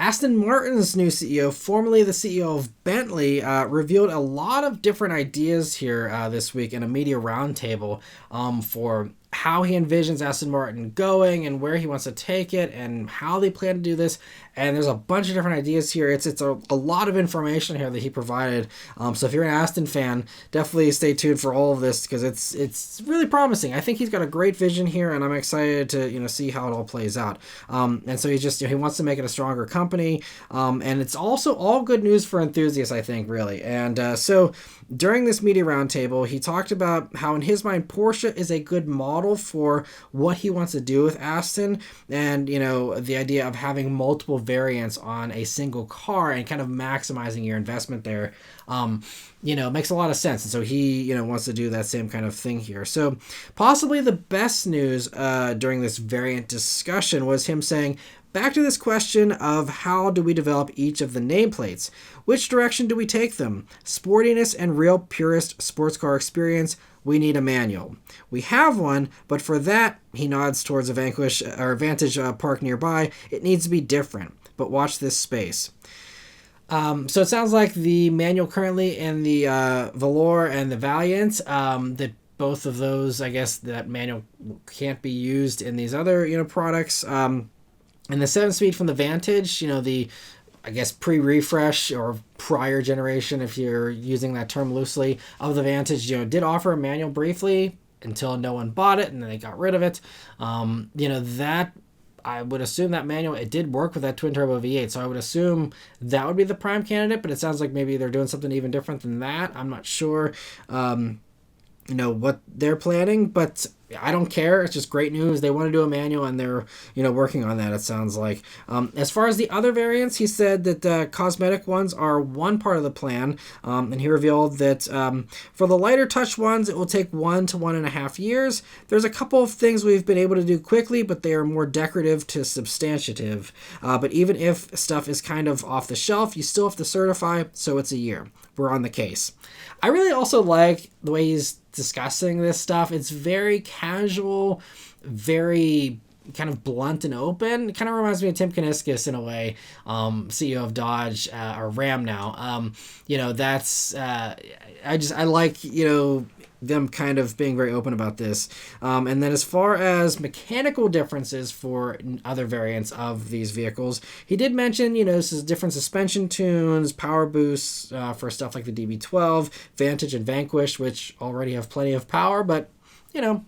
Aston Martin's new CEO, formerly the CEO of Bentley, revealed a lot of different ideas here this week in a media roundtable for how he envisions Aston Martin going and where he wants to take it and how they plan to do this. And there's a bunch of different ideas here. It's a lot of information here that he provided. So if you're an Aston fan, definitely stay tuned for all of this because it's really promising. I think he's got a great vision here, and I'm excited to see how it all plays out. And so he wants to make it a stronger company, and it's also all good news for enthusiasts, I think, really. And so during this media roundtable, he talked about how in his mind Porsche is a good model for what he wants to do with Aston, and the idea of having multiple variants on a single car and kind of maximizing your investment there makes a lot of sense. And so he wants to do that same kind of thing here. So possibly the best news during this variant discussion was him saying, back to this question of how do we develop each of the nameplates? Which direction do we take them? Sportiness and real purist sports car experience, we need a manual. We have one, but for that, he nods towards a Vantage Park nearby, it needs to be different. But watch this space. So it sounds like the manual currently in the Velour and the Valiant, that both of those, I guess that manual can't be used in these other products. And the 7-speed from the Vantage, the I guess pre-refresh or prior generation, if you're using that term loosely, of the Vantage, did offer a manual briefly until no one bought it and then they got rid of it. That I would assume that manual, it did work with that twin turbo V8, so I would assume that would be the prime candidate, but it sounds like maybe they're doing something even different than that. I'm not sure what they're planning, but I don't care. It's just great news. They want to do a manual, and they're working on that, it sounds like. As far as the other variants, he said that cosmetic ones are one part of the plan, and he revealed that for the lighter touch ones, it will take 1 to 1.5 years. There's a couple of things we've been able to do quickly, but they are more decorative to substantive. But even if stuff is kind of off the shelf, you still have to certify, so it's a year. We're on the case. I really also like the way he's discussing this stuff. It's very casual, very kind of blunt and open. It kind of reminds me of Tim Kuniskis in a way, CEO of Dodge or Ram now. That's I like them kind of being very open about this. And then as far as mechanical differences for other variants of these vehicles, he did mention, different suspension tunes, power boosts for stuff like the DB12, Vantage and Vanquish, which already have plenty of power, but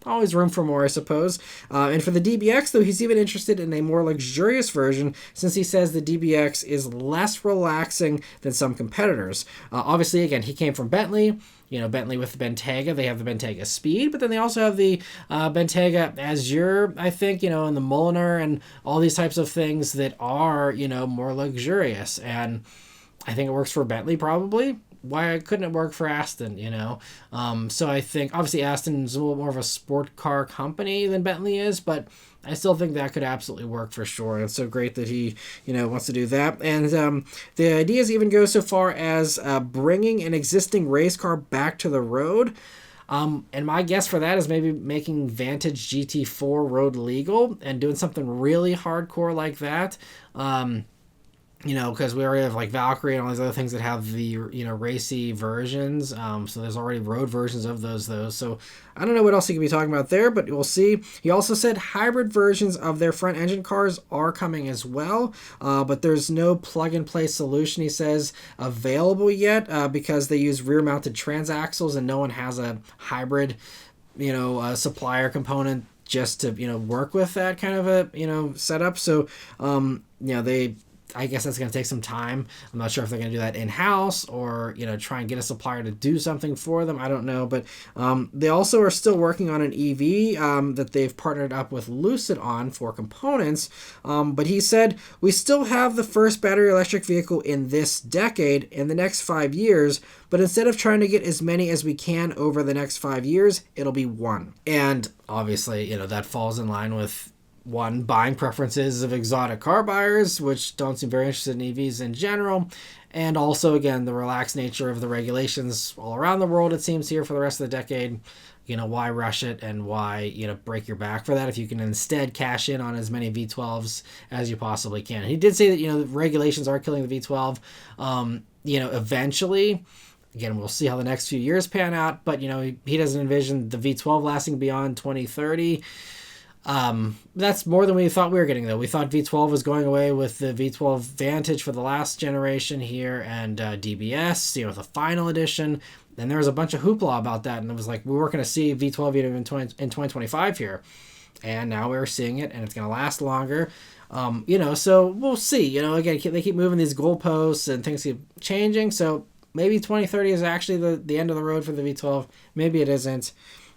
always room for more, I suppose. And for the DBX, though, he's even interested in a more luxurious version, since he says the DBX is less relaxing than some competitors. Obviously, again, he came from Bentley. Bentley with the Bentayga, they have the Bentayga Speed, but then they also have the Bentayga Azure, I think, and the Mulliner and all these types of things that are, more luxurious. And I think it works for Bentley, probably. Why couldn't it work for Aston, So I think, obviously, Aston's a little more of a sport car company than Bentley is, but I still think that could absolutely work for sure. And it's so great that he, wants to do that. And the ideas even go so far as bringing an existing race car back to the road. And my guess for that is maybe making Vantage GT4 road legal and doing something really hardcore like that. Because we already have like Valkyrie and all these other things that have the, racy versions. So there's already road versions of those. So I don't know what else he could be talking about there, but we'll see. He also said hybrid versions of their front engine cars are coming as well. But there's no plug and play solution, he says, available yet because they use rear mounted transaxles and no one has a hybrid, supplier component just to, work with that kind of a, setup. So, I guess that's going to take some time. I'm not sure if they're going to do that in-house or, try and get a supplier to do something for them. I don't know. But they also are still working on an EV that they've partnered up with Lucid on for components. But he said, we still have the first battery electric vehicle in this decade in the next 5 years. But instead of trying to get as many as we can over the next 5 years, it'll be one. And obviously, that falls in line with one, buying preferences of exotic car buyers, which don't seem very interested in EVs in general, and also, again, the relaxed nature of the regulations all around the world, it seems, here for the rest of the decade. why rush it and why, break your back for that if you can instead cash in on as many V12s as you possibly can. He did say that, the regulations are killing the V12. Eventually, again, we'll see how the next few years pan out, but, he doesn't envision the V12 lasting beyond 2030. That's more than we thought we were getting, though. We thought V12 was going away with the V12 Vantage for the last generation here and DBS, the final edition. And there was a bunch of hoopla about that, and it was like we weren't going to see V12 even in 2025 here. And now we're seeing it, and it's going to last longer. So we'll see. Again, they keep moving these goalposts, and things keep changing. So maybe 2030 is actually the end of the road for the V12. Maybe it isn't.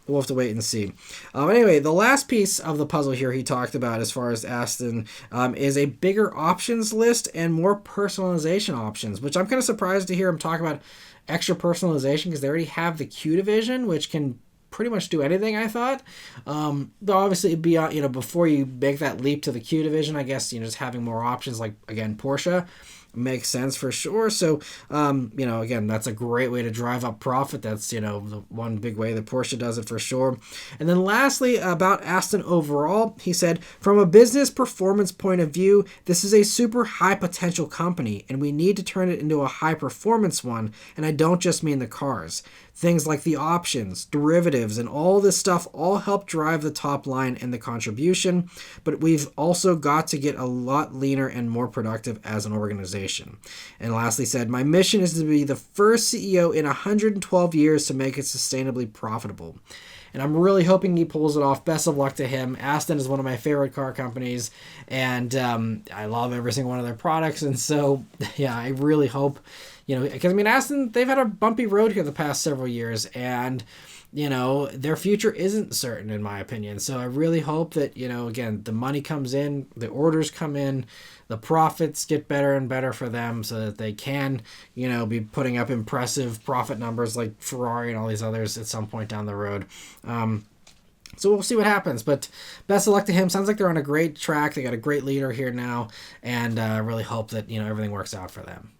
We'll have to wait and see. Anyway, the last piece of the puzzle here he talked about as far as Aston is a bigger options list and more personalization options, which I'm kind of surprised to hear him talk about extra personalization because they already have the Q division, which can pretty much do anything, I thought. Though obviously it'd be, before you make that leap to the Q division, I guess, just having more options like, again, Porsche makes sense for sure. So, again, that's a great way to drive up profit. That's, the one big way that Porsche does it for sure. And then lastly, about Aston overall, he said, from a business performance point of view, this is a super high potential company and we need to turn it into a high performance one. And I don't just mean the cars. Things like the options, derivatives, and all this stuff all help drive the top line and the contribution, but we've also got to get a lot leaner and more productive as an organization. And lastly said, my mission is to be the first CEO in 112 years to make it sustainably profitable. And I'm really hoping he pulls it off. Best of luck to him. Aston is one of my favorite car companies, and I love every single one of their products. And so, yeah, I really hope, because Aston, they've had a bumpy road here the past several years, and their future isn't certain in my opinion. So I really hope that, again, the money comes in, the orders come in, the profits get better and better for them so that they can, be putting up impressive profit numbers like Ferrari and all these others at some point down the road. So we'll see what happens, but best of luck to him. Sounds like they're on a great track. They got a great leader here now, and I really hope that, everything works out for them.